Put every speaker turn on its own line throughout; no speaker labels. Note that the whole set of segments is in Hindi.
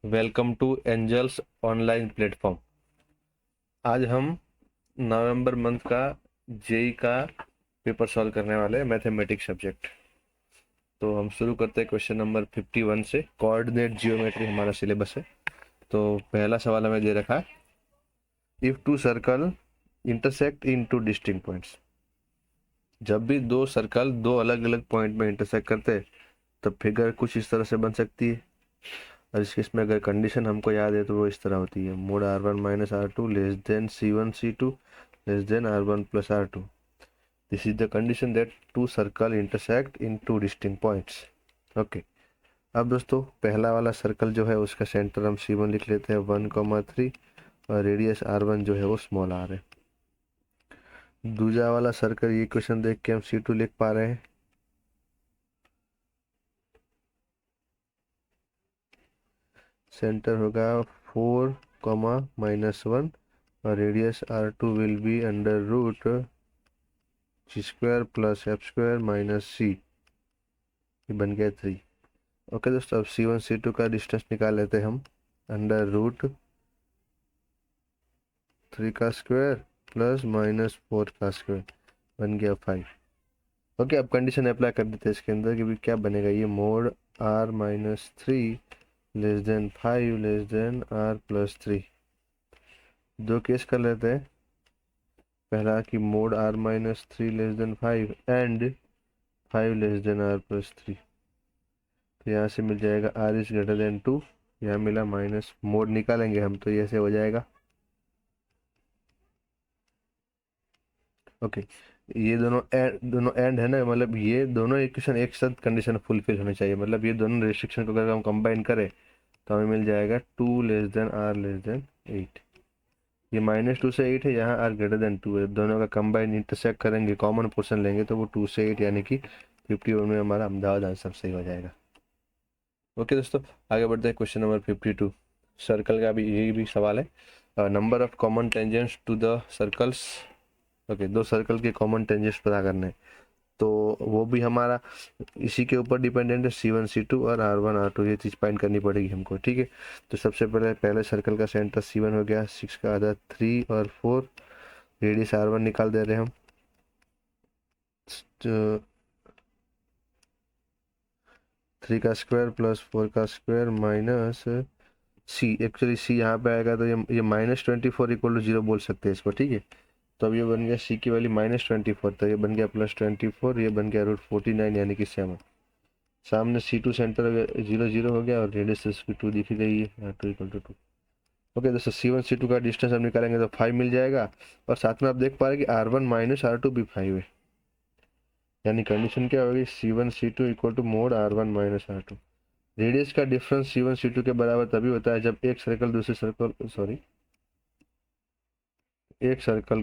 Welcome to angels online platform. आज हम नवंबर मंथ का जेई का पेपर सॉल्व करने वाले हैं, मैथमेटिक्स सब्जेक्ट। तो हम शुरू करते हैं क्वेश्चन नंबर 51 से। कोऑर्डिनेट जियोमेट्री हमारा सिलेबस है। तो पहला सवाल हमें दे रखा है, if two circle intersect in two distinct points. जब भी दो सर्कल दो अलग अलग पॉइंट में इंटरसेक्ट करते हैं तब फिगर कुछ इस तरह से बन सकती है। और इस केस में अगर कंडीशन हमको याद है तो वो इस तरह होती है, mod R1 minus R2 less than C1 C2 less than R1 plus R2। This is the condition that two circle intersect in two distinct points. Okay, अब दोस्तों पहला वाला सर्कल जो है उसका सेंटर हम C1 लिख लेते हैं 1,3 और रेडियस R1 जो है वो स्मॉल r है। दूसरा वाला सर्कल ये क्वेश्चन देख के हम C2 लिख पा रहे हैं। सेंटर होगा 4,-1 और radius R2 will be under root g² plus f² minus c। ये बन गया 3। ओके दोस्तों, अब C1 C2 का डिस्टेंस निकाल लेते हैं हम। अंडर रूट 3 का स्क्वायर प्लस माइनस 4 का स्क्वायर बन गया 5। ओके, अब कंडीशन अप्लाई कर देते हैं इसके अंदर कि भी क्या बनेगा। ये mode r minus 3 less than 5 less than r plus 3। दो केस कर लेते हैं। पहला कि mode r minus 3 less than 5 and 5 less than r plus 3। तो यहाँ से मिल जाएगा r इज ग्रेटर देन 2। यहाँ मिला माइनस, मोड निकालेंगे हम तो ये ऐसे हो जाएगा। ओके, ये दोनों एंड है ना, मतलब ये दोनों इक्वेशन एक साथ कंडीशन फुलफिल होनी चाहिए। मतलब ये दोनों रेस्ट्रिक्शन को अगर हम कंबाइन करें तो हमें मिल जाएगा 2 less than r less than 8। ये -2 से 8 है, यहाँ r ग्रेटर देन 2 है। दोनों का कंबाइन इंटरसेक्ट करेंगे, कॉमन पोर्शन लेंगे तो वो 2 से 8 यानी कि 51 में हमारा अहमदाबाद आंसर सही हो जाएगा। ओके दोस्तों, आगे बढ़ते हैं क्वेश्चन नंबर 52। सर्कल का भी यही भी सवाल है। Number of common tangents to the circles. Okay, दो सर्कल के कॉमन टेंजेंट्स पता करने हैं। तो वो भी हमारा इसी के ऊपर डिपेंडेंट है, C1 C2 और R1 R2। ये चीज़ फाइंड करनी पड़ेगी हमको, ठीक है। तो सबसे पहले सर्कल का सेंटर C1 हो गया, 6 का आधा 3 और 4। रेडियस R1 निकाल दे रहे हैं हम। तो 3 का स्क्वायर प्लस 4 का square minus C। Actually C यहाँ पे आएगा तो ये -24 इक्वल टू 0 बोल सकते हैं इसको, ठीक है। तो अब ये बन गया C की वैल्यू -24, तो ये बन गया +24, ये बन गया √49 यानी कि 7। सामने C2 सेंटर 0 0 हो गया और रेडियस इसकी 2 दिखी गई है, 2 इक्वल टू 2। ओके दोस्तों, C1 C2 का डिस्टेंस हम निकालेंगे तो 5 मिल जाएगा। और साथ में आप देख पा रहे हैं कि R1 माइनस R2 भी 5 है। यानी कंडीशन क्या होगी, C1 C2 equal to mod R1 minus R2। Radius का डिफरेंस C1 C2 के बराबर तभी होता है जब एक सर्कल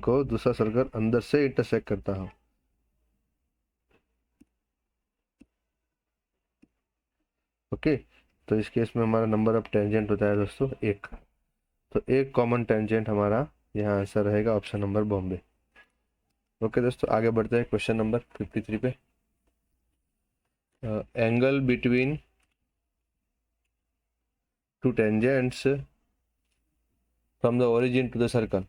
को दूसरा सर्कल अंदर से इंटरसेक्ट करता हो। ओके, तो इस केस में हमारा नंबर ऑफ टेंजेंट होता है दोस्तों 1। तो एक कॉमन टेंजेंट हमारा यहाँ आंसर रहेगा ऑप्शन नंबर बॉम्बे। ओके दोस्तों, आगे बढ़ते हैं क्वेश्चन नंबर 53 पे। Angle between two tangents from the origin to the circle.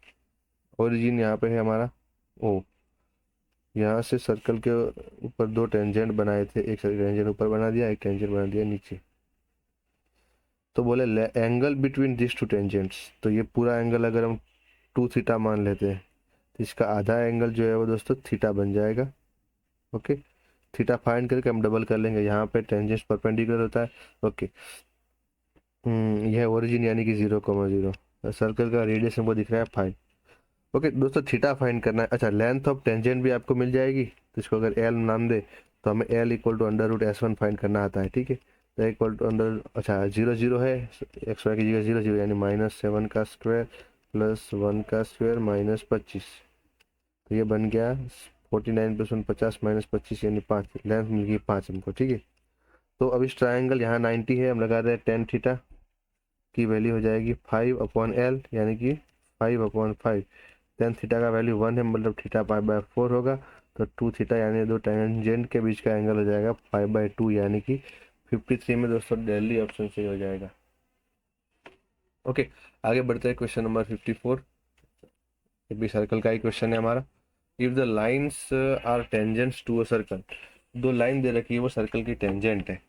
Origin यहाँ पे है हमारा ओ। यहाँ से सर्कल के ऊपर दो टेंजेंट बनाए थे, एक टेंजेंट ऊपर बना दिया, एक टेंजेंट बना दिया नीचे। तो बोले angle between this to tangents. तो ये पूरा एंगल अगर हम 2 थीटा मान लेते हैं तो इसका आधा एंगल जो है वो दोस्तों थीटा बन जाएगा। ओके, थीटा फाइंड करके हम डबल कर लेंगे, यहाँ पे टेंजेंट्स परपेंडिकुलर होता है। ओके, यह ओरिजिन यानी कि 0,0। सर्कल का रेडियस हमको दिख रहा है 5। ओके दोस्तों, थीटा फाइंड करना है। अच्छा, लेंथ ऑफ टेंजेंट भी आपको मिल जाएगी, तो इसको अगर एल नाम दे तो हमें L equal to under root S1 find करना आता है, ठीक है। तो इक्वल टू अंडर, अच्छा 0 0 है, एक्स वाई की जगह 0 0 यानी -7 का स्क्वायर प्लस 1 का स्क्वायर माइनस 25। तो ये बन गया 49 + 1 50 -25 यानी 5। लेंथ मिल गई 5 हमको, ठीक है। तो अब इस ट्राइंगल यहाँ 90 है, हम लगा रहे हैं टेन थीटा की वैल्यू हो जाएगी 5/L यानी कि 5/5। टेन थीटा का वैल्यू 1 है, मतलब थीटा π/4 होगा। तो 2 थीटा यानी दो टेंजेंट के बीच का एंगल हो जाएगा π/2 यानी कि 53 में दोस्तों दिल्ली ऑप्शन सही हो जाएगा। ओके, आगे बढ़ते हैं क्वेश्चन नंबर 54। ये भी सर्कल का ही क्वेश्चन है हमारा। If the lines are tangents to a circle, दो लाइन दे रखी है वो सर्कल की टेंजेंट है।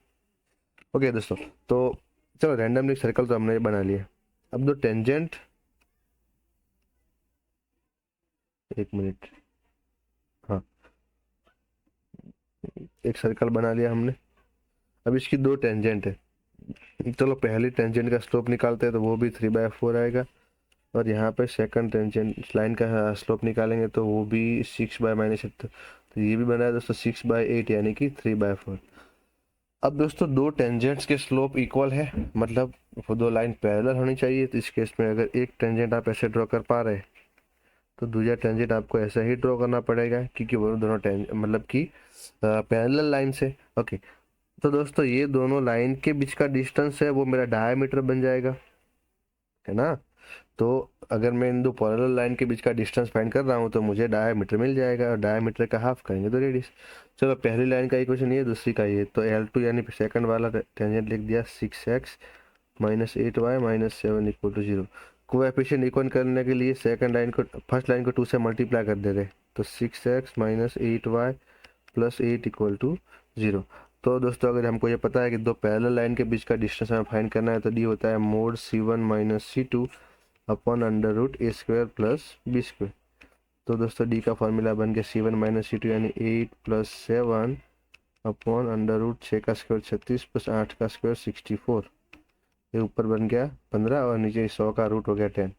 ओके दोस्तों, तो चलो रैंडमली सर्कल तो हमने बना लिया। अब दो टेंजेंट, एक मिनट, हाँ, एक सर्कल बना लिया हमने। अब इसकी दो टेंजेंट है। चलो पहली टेंजेंट का स्लोप निकालते हैं, तो वो भी 3/4 आएगा। और यहाँ पे सेकंड टेंजेंट लाइन का स्लोप निकालेंगे तो वो भी 6/-8। तो ये भी बना है दोस्तों 6/8 यानी कि 3/4। अब दोस्तों दो टेंजेंट्स के स्लोप इक्वल है, मतलब वो दो लाइन पैरेलल होनी चाहिए। तो इस केस में अगर एक टेंजेंट आप ऐसे ड्रॉ कर पा रहे हैं तो दूसरा टेंजेंट आपको ऐसा ही ड्रॉ करना पड़ेगा, क्योंकि वो दोनों मतलब कि पैरेलल लाइन से। ओके, तो दोस्तों ये दोनों लाइन के बीच का डिस्टेंस है वो मेरा डायमीटर बन जाएगा, है ना। तो अगर मैं इन दो पैरेलल लाइन के बीच का डिस्टेंस फाइंड कर रहा हूँ तो मुझे डायमीटर मिल जाएगा, और डायमीटर का हाफ करेंगे तो रेडियस। चलो पहली लाइन का इक्वेशन ये, दूसरी का ये, तो L2 यानी सेकंड वाला टेंजेंट लिख दिया 6x - 8y - 7 = 0। कोएफिशिएंट इक्वल करने के लिए सेकंड लाइन को फर्स्ट लाइन को 2 से मल्टीप्लाई कर दे रहे, तो 6x - 8y + 8 = 0। तो दोस्तों अगर हमको ये पता है कि दो पैरेलल लाइन के बीच का डिस्टेंस हमें फाइंड करना है, तो डी होता है mod C1 - C2 upon √a² + b²। तो दोस्तों डी का फॉर्मूला बन गया C1 - C2 यानी 8 + 7 अपॉन √6² 36 + 8² 64। ये ऊपर बन गया 15 और नीचे 100 का रूट हो गया 10।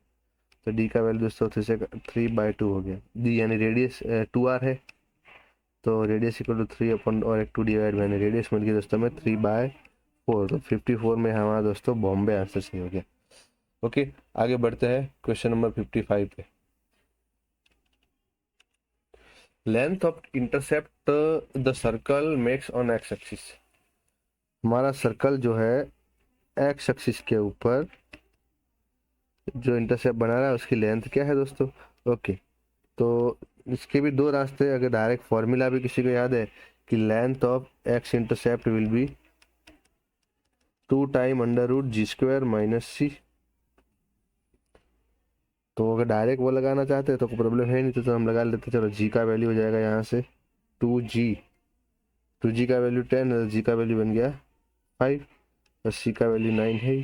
तो डी का वैल्यू दोस्तों 3/2 हो गया। डी यानी रेडियस 2r है, तो रेडियस = 3 अपॉन और एक 2 डिवाइड मैंने रेडियस मिल गया दोस्तों में 3/4। तो 54 में हमारा दोस्तों बॉम्बे आंसर सही हो गया। ओके, आगे बढ़ते हैं क्वेश्चन नंबर 55 पे। Length of intercept the circle makes on x axis. हमारा सर्कल जो है एक्स एक्सिस के ऊपर जो इंटरसेप्ट बना रहा है उसकी लेंथ क्या है दोस्तों। ओके, तो इसके भी दो रास्ते, अगर डायरेक्ट फॉर्मूला भी किसी को याद है कि length of x intercept will be 2 time √g² - c। तो अगर डायरेक्ट वो लगाना चाहते हैं तो कोई प्रॉब्लम है नहीं, तो हम लगा लेते। चलो g का वैल्यू हो जाएगा यहाँ से 2g, 2g का वैल्यू 10 है, g का वैल्यू बन गया 5 और c का वैल्यू 9 है।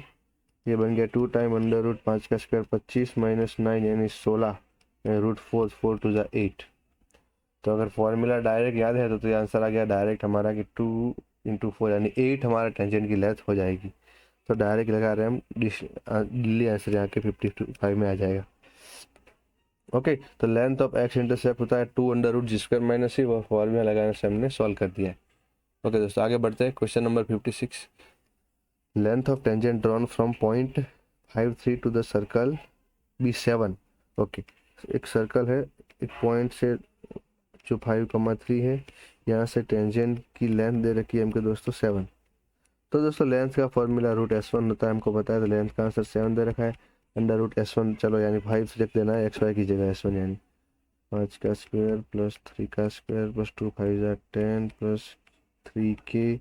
ये बन गया 2 टाइम √5² 25 - 9 यानी 16 √4 4 × 2 = 8। तो अगर फॉर्मूला डायरेक्ट याद है तो ये आंसर आ गया डायरेक्ट हमारा कि 2 × 4 यानी 8 हमारा टेंजेंट की लेंथ हो जाएगी। तो डायरेक्ट लगा रहे हैं हम, दिल्ली आंसर यहाँ के 55 में आ जाएगा। ओके, तो लेंथ ऑफ एक्स इंटरसेप्ट होता है 2 √g² - c। वो फॉर्मूला लगाने से हमने सॉल्व कर दिया है। ओके दोस्तों, आगे बढ़ते हैं question number 56। Length of tangent drawn from point 53 to the circle B7। Okay, एक सर्कल है, एक पॉइंट से जो 5,3 है, यहाँ से टेंजेंट की लेंथ दे रखी है हमको दोस्तों 7। तो दोस्तों लेंथ का फॉर्मूला √S1 होता है, हमको पता है। तो लेंथ का आंसर 7 दे रखा है, √S1 चलो यानी 5 से रख देना है, XY की जगह S1 यानी 5 का स्क्वायर + 3 का square + 2 5 = 10 + 3k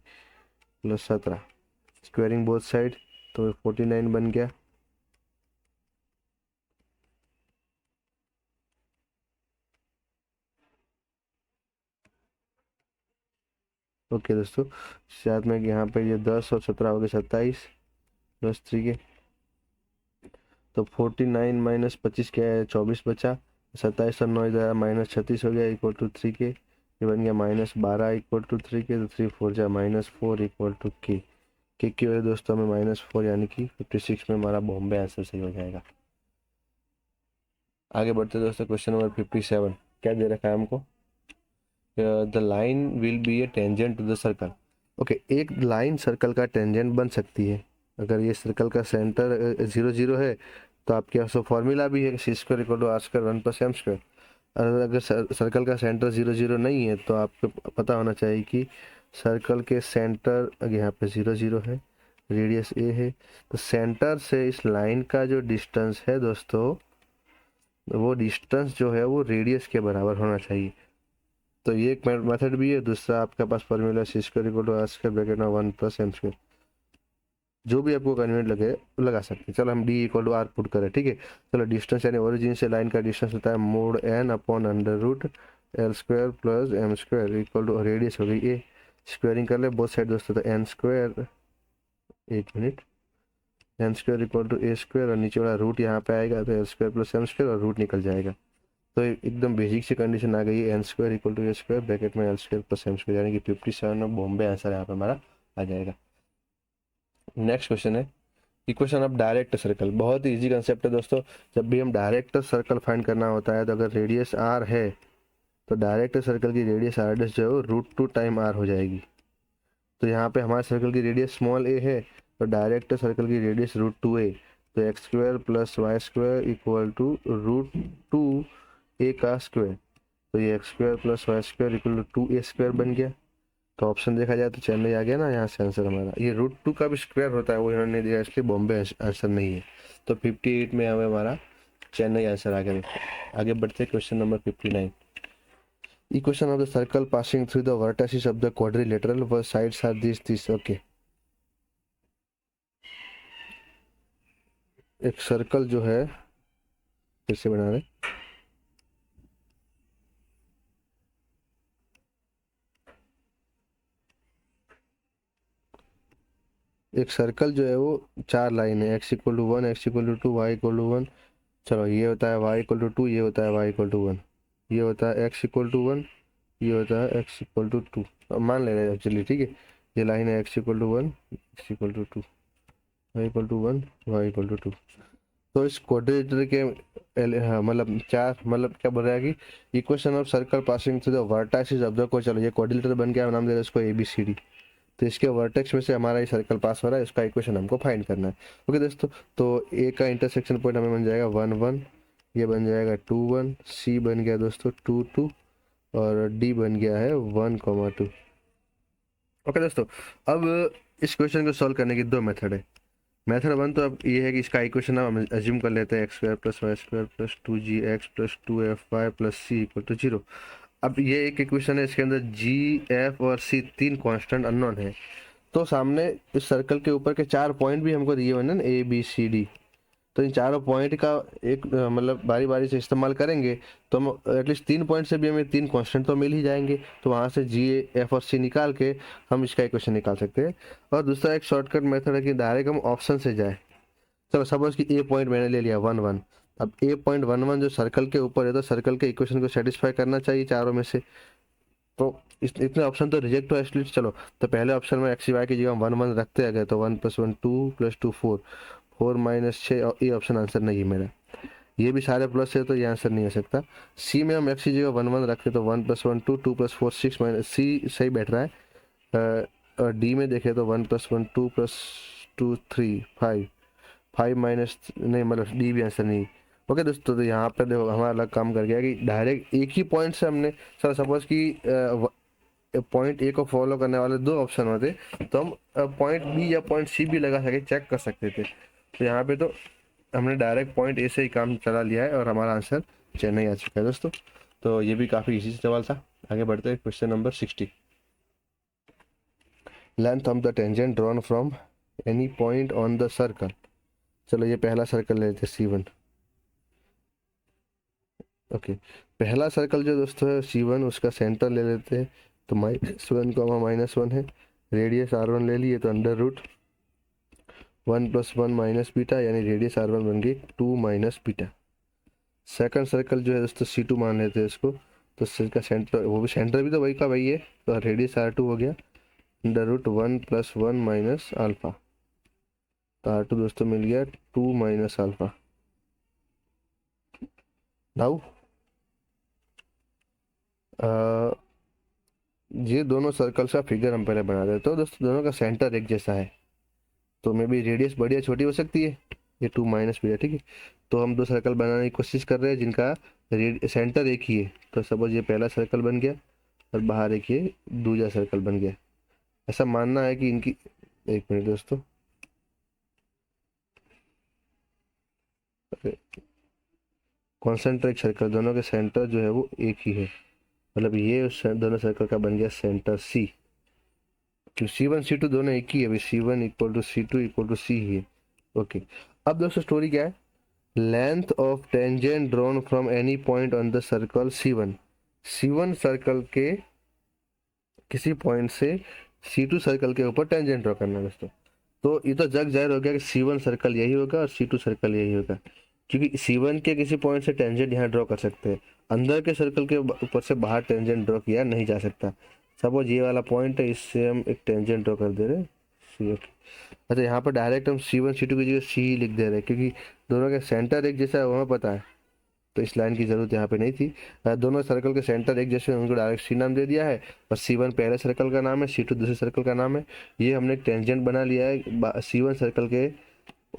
+ 17, squaring both side तो 49 बन गया। ओके दोस्तों, साथ में यहाँ पे ये 10 और 17 हो गए 27 + 3k। तो 49 - 25 क्या है, 24 बचा। 27 और 9 इधर -36 हो गया = 3k। ये बन गया -12 = 3k। तो 3 4 जा -4 = k। k की वजह दोस्तों में -4 यानी कि 56 में हमारा बॉम्बे आंसर सही हो जाएगा। आगे बढ़ते दोस्तों क्वेश्चन नंबर 57। क्या दे रखा है हमको, the line will be a tangent to the circle. Okay, एक लाइन सर्कल का टेंजेंट बन सकती है अगर ये सर्कल का सेंटर 0 0 है। तो आपके पास फॉर्मूला भी है c² = r² 1 + m²। और अगर सर्कल का सेंटर 0 0 नहीं है तो आपको पता होना चाहिए कि सर्कल के सेंटर, अगर यहाँ पे 0 0 है, रेडियस a है, तो सेंटर से इस लाइन का जो डिस्टेंस है दोस्तों, वो डिस्टेंस जो है वो रेडियस के बराबर होना चाहिए। तो ये एक मेथड भी है। दूसरा आपके पास फॉर्मूला c² = r² 1 + m²। जो भी आपको कन्वीनियंट लगे लगा सकते हैं। चलो हम D equal to R put करें, ठीक है। चलो डिस्टेंस यानी ओरिजिन से लाइन का डिस्टेंस होता है mod N upon under root L square plus M square equal to radius हो गई ए, स्क्वायरिंग कर ले बोथ साइड दोस्तों, तो एन स्क्वायर, एक minute, N square equal to A square और नीचे वाला रूट यहाँ पे आएगा तो L square plus M square और रूट निकल जाएगा। तो एकदम बेसिक सी कंडीशन आ गई है, n square equal to A square bracket में l square plus M square, यानी कि 57 और बॉम्बे आंसर यहाँ पे हमारा आ जाएगा। नेक्स्ट क्वेश्चन है इक्वेशन ऑफ डायरेक्ट सर्कल। बहुत ही इजी कंसेप्ट है दोस्तों। जब भी हम डायरेक्ट सर्कल फाइंड करना होता है तो अगर रेडियस आर है तो डायरेक्ट सर्कल की रेडियस आर डैश जो है रूट टू टाइम आर हो जाएगी। तो यहाँ पे हमारे सर्कल की रेडियस स्मॉल ए है तो डायरेक्ट सर्कल की रेडियस रूट टू ए, तो x square plus Y square equal to root two a का स्क्वायर, तो ये x square plus Y square equal to A square बन गया। तो ऑप्शन देखा जाए तो चेन्नई आ गया ना यहाँ से आंसर हमारा। ये रूट टू का भी स्क्वायर होता है वो इन्होंने दिया, इसलिए बॉम्बे आंसर नहीं है। तो 58 में हमें हमारा चेन्नई आंसर आ गया। आगे बढ़ते question number 59। Equation of the circle passing through the vertices of the quadrilateral व साइड्स आर दिस ओके। एक सर्कल जो है फिर से बना रहे, एक सर्कल जो है वो चार लाइन है, X equal to one, X equal to two, Y equal to one. चलो ये होता है वाई इक्वल टू टू, ये होता है वाई इक्वल टू वन, ये होता है एक्स इक्वल टू वन, ये होता है एक्स इक्वल टू टू। मान ले रहे हैं एक्चुअली, ठीक है। ये लाइन है X equal to one, X equal to two, Y equal to one, Y equal to two. तो इस क्वाड्रिलेटरल के हाँ, मतलब चार, मतलब क्या बोल रहा है कि equation of circle passing through the vertices of the को, चलो ये क्वाड्रिलेटरल बन गया, नाम दे रहे हैं इसको ए बी सी डी। तो इसके वर्टेक्स में से हमारा ये सर्कल पास हो रहा है, इसका इक्वेशन हमको फाइंड करना है। ओके दोस्तों, तो ए का इंटरसेक्शन पॉइंट हमें बन जाएगा 1 1, ये बन जाएगा 2 1, सी बन गया दोस्तों 2 2 और डी बन गया है 1 2। ओके दोस्तों, अब इस क्वेश्चन को सॉल्व करने की दो मेथड है। मेथड वन तो अब ये है कि इसका इक्वेशन हम अज्यूम कर लेते हैं X square plus Y square plus 2gx plus 2fy plus C equal to 0। अब ये एक इक्वेशन है, इसके अंदर जी, एफ और सी तीन कांस्टेंट अननोन है। तो सामने इस सर्कल के ऊपर के चार पॉइंट भी हमको दिए हुए ना, ए बी सी डी। तो इन चारों पॉइंट का एक मतलब बारी बारी से इस्तेमाल करेंगे तो हम एटलीस्ट तीन पॉइंट से भी हमें तीन कांस्टेंट तो मिल ही जाएंगे। तो वहाँ से जी, एफ और सी निकाल के हम इसका इक्वेशन निकाल सकते हैं। और दूसरा एक शॉर्टकट मेथड है कि डायरेक्ट हम ऑप्शन से जाए। चलो सपोज कि ए पॉइंट मैंने ले लिया 1 1। अब ए पॉइंट 1 1 जो सर्कल के ऊपर है तो सर्कल के इक्वेशन को सेटिस्फाई करना चाहिए चारों में से। तो इतने ऑप्शन तो रिजेक्ट हो एटलीस्ट। चलो तो पहले ऑप्शन में एक्स वाई की जगह हम 1 1 रखते हैं, तो 1 + 1 2 + 2 4, 4 - 6, ये ऑप्शन आंसर नहीं है मेरा। ये भी सारे प्लस है तो ये आंसर नहीं हो सकता। सी में हम एक्स की जगह 1 1 रखें तो 1 + 1 2, 2 + 4 6 सी सही बैठ रहा है। और डी में देखें तो 1 + 1 2 + 2 3 5, 5 माइनस नहीं, मतलब डी भी आंसर नहीं। ओके दोस्तों, तो यहाँ पर देखो हमारा अलग काम कर गया कि डायरेक्ट एक ही पॉइंट से हमने, सर सपोज कि पॉइंट ए को फॉलो करने वाले दो ऑप्शन होते तो हम पॉइंट बी या पॉइंट सी भी लगा सके, चेक कर सकते थे। तो यहाँ पे तो हमने डायरेक्ट पॉइंट ए से ही काम चला लिया है और हमारा आंसर चेन्नई आ चुका है दोस्तों। तो ये भी काफ़ी इजी सवाल था। आगे बढ़ते हैं question number 60। Length of the tangent drawn from any point on the circle. चलो ये पहला सर्कल ले लेते C1। ओके, पहला सर्कल जो दोस्तों है C1, उसका सेंटर ले लेते हैं। तो -1, -1 है, रेडियस R1 ले लिए तो अंडर रूट 1 + 1 - बीटा, यानी रेडियस R1 बन गई 2 - बीटा। सेकंड सर्कल जो है दोस्तों C2 मान लेते हैं इसको। तो इसका सेंटर, वो भी सेंटर भी तो वही का वही है, तो रेडियस R2 हो गया अंडर रूट 1 + 1 - अल्फा। तो R2 दोस्तों मिल गया 2 - अल्फा। नाउ ये दोनों सर्कल्स का फिगर हम पहले बना देते हैं। तो दोस्तों दोनों का सेंटर एक जैसा है, तो मे भी रेडियस बड़ी या छोटी हो सकती है, ये 2 - भी है, ठीक है। तो हम दो सर्कल बनाने की कोशिश कर रहे हैं जिनका सेंटर एक ही है। तो सपोज ये पहला सर्कल बन गया और बाहर एक ये दूसरा सर्कल बन गया। ऐसा मानना है कि इनकी, एक मिनट दोस्तों, कॉन्सेंट्रिक सर्कल दोनों के सेंटर जो है वो एक ही है, मतलब ये दोनों सर्कल का बन गया सेंटर सी। C1 C2 दोनों एक ही है भाई, C1 equal to C2 equal to C ही है। ओके, अब दोस्तों स्टोरी क्या है, length of tangent drawn from any point on the circle C1, C1 circle के किसी पॉइंट से C2 सर्कल के ऊपर टेंजेंट ड्रॉ करना है दोस्तों। तो ये तो जग जाहिर हो गया कि C1 सर्कल यही होगा और C2 सर्कल यही होगा, क्योंकि C1 के किसी पॉइंट से टेंजेंट यहाँ ड्रॉ कर सकते हैं, अंदर के सर्कल के ऊपर से बाहर टेंजेंट ड्रॉ किया नहीं जा सकता। सपोज ये वाला पॉइंट है, इससे हम एक टेंजेंट ड्रॉ कर दे रहे हैं C। अच्छा, यहाँ पर डायरेक्ट हम C1 C2 की जगह C ही लिख दे रहे हैं, क्योंकि दोनों का सेंटर एक जैसा है वो हमें पता है, तो इस लाइन की जरूरत यहाँ पे नहीं थी। दोनों सर्कल के सेंटर एक जैसे, उनको डायरेक्ट C नाम दे दिया है, और C1 पहले सर्कल का नाम है, C2 दूसरे सर्कल का नाम है। ये हमने एक टेंजेंट बना लिया है C1 सर्कल के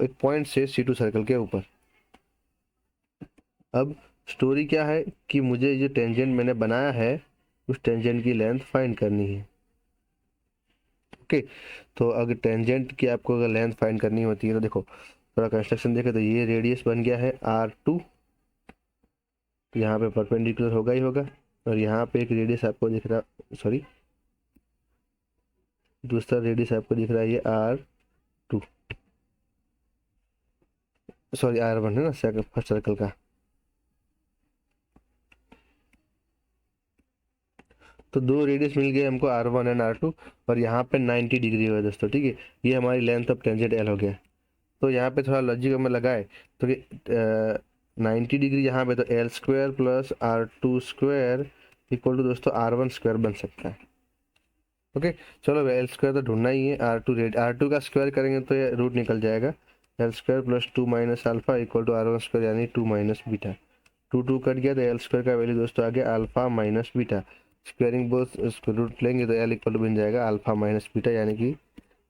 एक पॉइंट से C2 सर्कल के ऊपर। अब स्टोरी क्या है कि मुझे जो टेंजेंट मैंने बनाया है उस टेंजेंट की लेंथ फाइंड करनी है। ओके, तो अगर टेंजेंट की आपको अगर लेंथ फाइंड करनी होती है तो देखो थोड़ा कंस्ट्रक्शन देखे तो ये रेडियस बन गया है R2, यहाँ पे परपेंडिकुलर होगा ही होगा, और यहाँ पे एक रेडियस आपको दिख रहा, सॉरी दूसरा रेडियस आपको दिख रहा है ये R2, सॉरी R1 है ना फर्स्ट सर्कल का। तो दो रेडियस मिल गए हमको R1 एंड R2, और यहाँ पे 90 डिग्री हुआ दोस्तों, ठीक है, ये हमारी लेंथ ऑफ टेंजेंट L हो गया। तो यहाँ पे थोड़ा लॉजिक हमें लगाए तो कि 90 डिग्री यहाँ पे, तो L² plus R2² equal to दोस्तों R1² बन सकता है। ओके, चलो L² तो ढूंढना ही है, R2 का स्क्वायर करेंगे तो ये रूट निकल जाएगा, L² plus 2 minus alpha equal to R1² यानी 2 माइनस बीटा, 2 कट गया तो L² का वैल्यू दोस्तों आ गया alpha minus beta, squaring both root लेंगे तो L इक्वल टू बन जाएगा अल्फा माइनस बीटा, यानी कि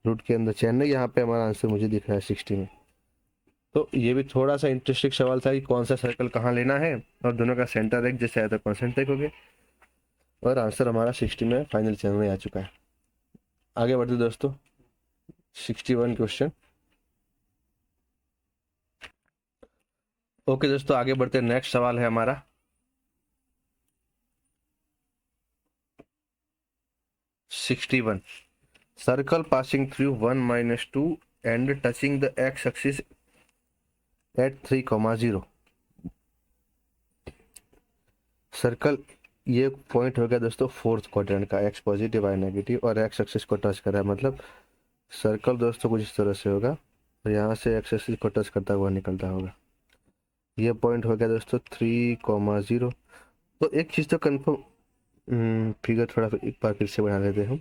रूट के अंदर चैन नहीं, यहाँ पे हमारा आंसर मुझे दिख रहा है 60 में। तो ये भी थोड़ा सा इंटरेस्टिंग सवाल था कि कौन सा सर्कल कहाँ लेना है, और दोनों का सेंटर एक जैसे आया तो कॉन्सेंट्रिक हो गया, और आंसर हमारा 60 में फाइनल चैनल में आ चुका है। आगे बढ़ते दोस्तों, 61 क्वेश्चन। ओके दोस्तों, आगे बढ़ते नेक्स्ट सवाल है हमारा 61। Circle passing through 1 - 2 and touching the x axis at 3,0। Circle ये पॉइंट हो गया दोस्तों फोर्थ क्वाड्रेंट का, एक्स पॉजिटिव वाई नेगेटिव, और एक्स एक्सिस को टच कर रहा है, मतलब सर्कल दोस्तों कुछ इस तरह से होगा, और यहाँ से एक्स एक्सिस को टच करता हुआ निकलता होगा। ये पॉइंट हो गया दोस्तों 3,0। तो एक चीज़ तो कन्फर्म, फिगर थोड़ा एक बार फिर से बना लेते हैं हम।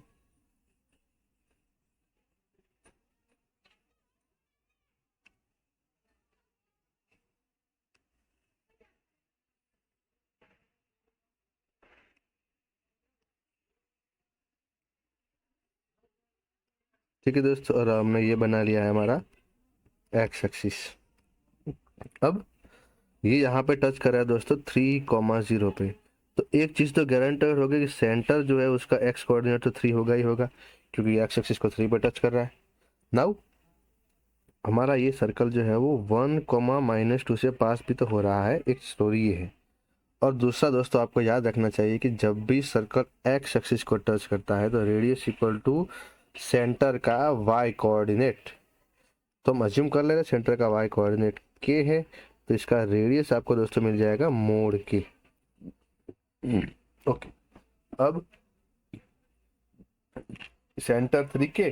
ठीक है दोस्तों, और हमने ये बना लिया है हमारा एक्स एक्सिस। अब ये यहाँ पे टच कर रहा है दोस्तों 3,0 पे, तो एक चीज़ तो गारंटर होगी कि सेंटर जो है उसका एक्स कोऑर्डिनेट तो 3 होगा ही होगा, क्योंकि एक्स एक्सिस को 3 पे टच कर रहा है। नाउ हमारा ये सर्कल जो है वो 1, -2 से पास भी तो हो रहा है, एक स्टोरी ये है। और दूसरा दोस्तों आपको याद रखना चाहिए कि जब भी सर्कल एक्स एक्सिस को टच करता है तो रेडियस इक्वल टू सेंटर का वाई कोऑर्डिनेट। तो हम अज्यूम कर ले रहे हैं सेंटर का वाई कोऑर्डिनेट के है, तो इसका रेडियस आपको दोस्तों मिल जाएगा मोड के। ओके, अब सेंटर 3 के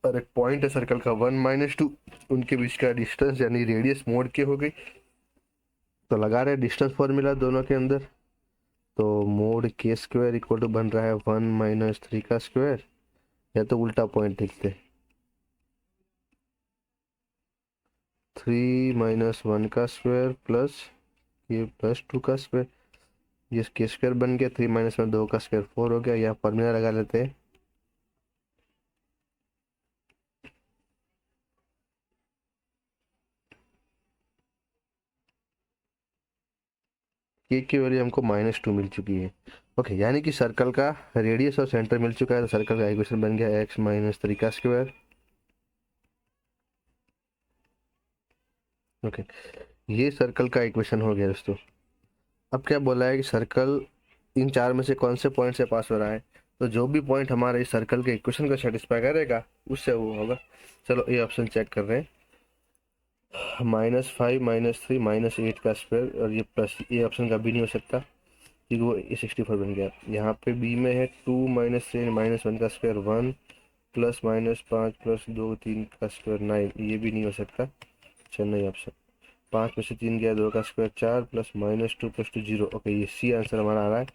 और एक पॉइंट है सर्कल का 1 - 2, उनके बीच का डिस्टेंस यानी रेडियस मोड के हो गई, तो लगा रहे डिस्टेंस फॉर्मूला दोनों के अंदर, तो मोड के² इक्वल टू बन रहा है 1 - 3 का स्क्वायर, या तो उल्टा पॉइंट लिखते 3 - 1 का स्क्वायर प्लस ये +2 का स्क्वायर, ये के² बन गया, 3 - 1 2 का स्क्वायर 4 हो गया। यहाँ फॉर्मूला लगा लेते हैं, के की वैल्यू हमको -2 मिल चुकी है। ओके, यानी कि सर्कल का रेडियस और सेंटर मिल चुका है, तो सर्कल का इक्वेशन बन गया x - 3 का स्क्वायर। ओके, ये सर्कल का इक्वेशन हो गया दोस्तों। अब क्या बोला है कि सर्कल इन चार में से कौन से पॉइंट से पास हो रहा है, तो जो भी पॉइंट हमारे इस सर्कल के इक्वेशन को सेटिस्फाई करेगा उससे वो होगा। चलो ये ऑप्शन चेक कर रहे हैं। -5 -3 -8 का स्क्वायर, और ये प्लस, ये ऑप्शन का भी नहीं हो सकता क्योंकि वो 64 बन गया। यहाँ पे बी में है 2 -3 -1 का स्क्वायर 1, प्लस -5 प्लस 2 3 का स्क्वायर 9, ये भी नहीं हो सकता। अच्छा नहीं ऑप्शन। 5 में से 3 गया, 2 का स्क्वायर 4, प्लस -2 + 2 0। ओके, ये सी आंसर हमारा आ रहा है।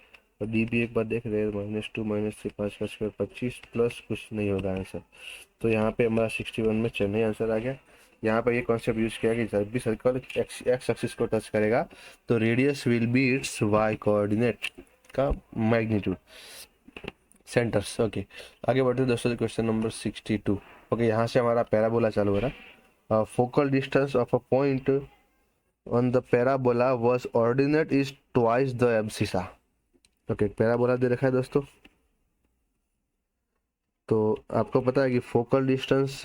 और डी भी एक बार देख रहे हैं, -2 -3 5 का स्क्वायर 25, प्लस कुछ नहीं होगा आंसर। तो यहाँ पे हमारा 61 में चेन्नई आंसर आ गया। यहाँ पर ये कॉन्सेप्ट यूज किया कि जब भी सर्कल एक्स एक्सिस को टच करेगा तो radius will be its Y coordinate का मैग्नीट्यूड सेंटर्स। ओके, आगे बढ़ते हैं दोस्तों, क्वेश्चन नंबर 62। ओके, यहाँ से हमारा पैराबोला चालू हो रहा है। Focal distance of a point on the parabola was ordinate is twice the abscissa. Okay, parabola दे रखा है दोस्तों। तो आपको पता है कि फोकल डिस्टेंस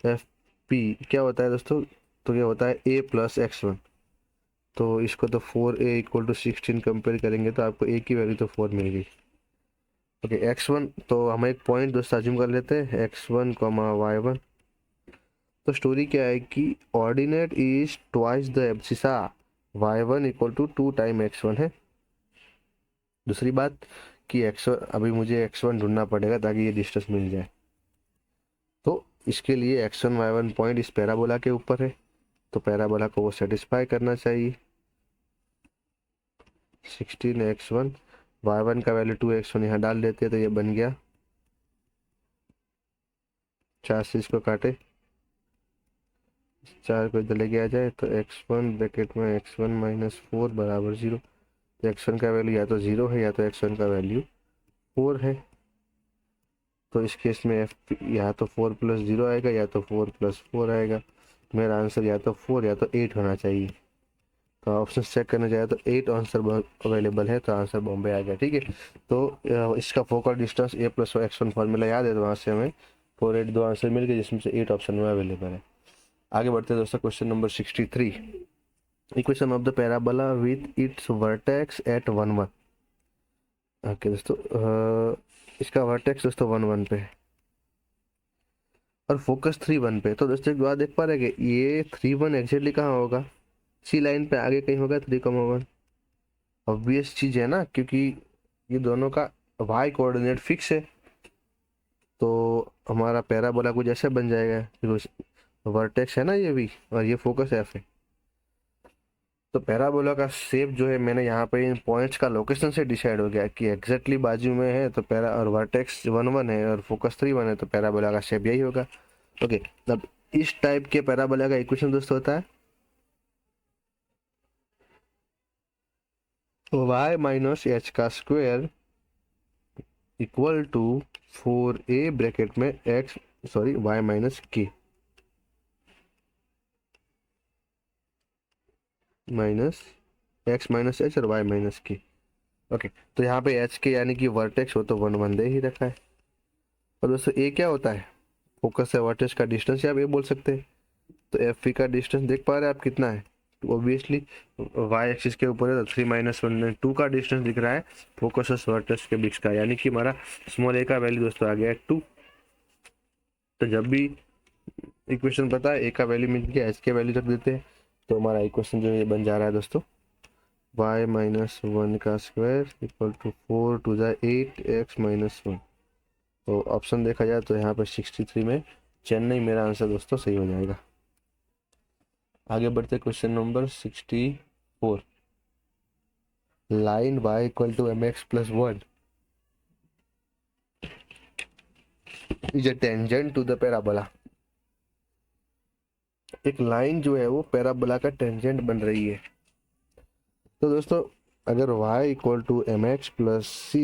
एफ पी क्या होता है दोस्तों? तो क्या होता है a + x1। तो इसको तो 4a = 16 कंपेयर करेंगे तो आपको a की वैल्यू तो 4 मिल गई। ओके, x1 तो हम एक पॉइंट दोस्तों अज्यूम कर लेते हैं, x1, y1। तो स्टोरी क्या है कि ordinate is twice the abscissa, y1 = 2 time x1 है। दूसरी बात कि x1, अभी मुझे x1 ढूंढना पड़ेगा ताकि ये डिस्टेंस मिल जाए। तो इसके लिए x1 y1 पॉइंट इस पैराबोला के ऊपर है, तो पैराबोला को वो सेटिस्फाई करना चाहिए। 16x1, y1 का वैल्यू 2x1 यहाँ डाल देते हैं तो ये बन गया। 4 से इसको काटे, 4 को इधर लेके आ जाए तो x1 ब्रैकेट में x1 - 4 = 0। तो x1 का वैल्यू या तो 0 है या तो x1 का वैल्यू 4 है। तो इस केस में f या तो 4 + 0 आएगा या तो 4 + 4 आएगा। मेरा आंसर या तो 4 या तो 8 होना चाहिए। तो ऑप्शन चेक करने जाए तो 8 आंसर अवेलेबल है, तो आंसर बॉम्बे आ गया। ठीक है, तो इसका focal distance a + x1 formula याद है, तो वहाँ से हमें 4 8 दो आंसर मिल गए जिसमें से 8 ऑप्शन में अवेलेबल है। आगे बढ़ते हैं दोस्तों, question number 63। Equation of the parabola with its vertex at 1 1। Okay दोस्तों, इसका वर्टेक्स दोस्तों 1 1 पे है और फोकस 3 1 पे। तो दोस्तों एक बात देख पा रहे हैं कि ये 3 1 एग्जैक्टली कहाँ होगा? सी लाइन पे आगे कहीं होगा 3, 1। ऑब्वियस चीज है ना, क्योंकि ये दोनों का y कोऑर्डिनेट फिक्स है। तो हमारा पैराबोला कुछ ऐसे बन जाएगा, वर्टेक्स है ना ये भी, और ये फोकस f है। तो पैराबोला का शेप जो है, मैंने यहाँ पे इन पॉइंट्स का लोकेशन से डिसाइड हो गया कि एग्जैक्टली बाजू में है तो पैरा, और वर्टेक्स 1 1 है और फोकस 3 1 है, तो पैराबोला का शेप यही होगा। ओके, अब इस टाइप के पैराबोला का इक्वेशन दोस्तों होता है y - h का स्क्वायर = 4a ब्रैकेट में x, sorry y - k x - h और y - k। ओके, तो यहाँ पे h के यानी कि वर्टेक्स हो तो 1 1 दे ही रखा है। और दोस्तों a क्या होता है? फोकस से वर्टेक्स का डिस्टेंस, या आप ये बोल सकते हैं। तो एफ का डिस्टेंस देख पा रहे हैं आप कितना है? तो ऑब्वियसली वाई एक्सिस के ऊपर है तो 3 - 1 2 का डिस्टेंस दिख रहा है फोकस और वर्टेक्स के बीच का, यानी कि हमारा स्मॉल a का वैल्यू दोस्तों आ गया है 2। तो जब भी इक्वेशन पता है a का वैल्यू मिल गया, h के वैल्यू रख देते हैं, तो हमारा इक्वेशन जो है बन जा रहा है दोस्तों y - 1 का स्क्वायर = 4 2 8 x - 1। तो ऑप्शन देखा जाए तो यहाँ पर 63 में चेन्नई मेरा आंसर दोस्तों सही हो जाएगा। आगे बढ़ते question number 64। Line y = mx + 1 is a tangent to the parabola. एक लाइन जो है वो पैराबोला का टेंजेंट बन रही है। तो दोस्तों अगर y = mx + c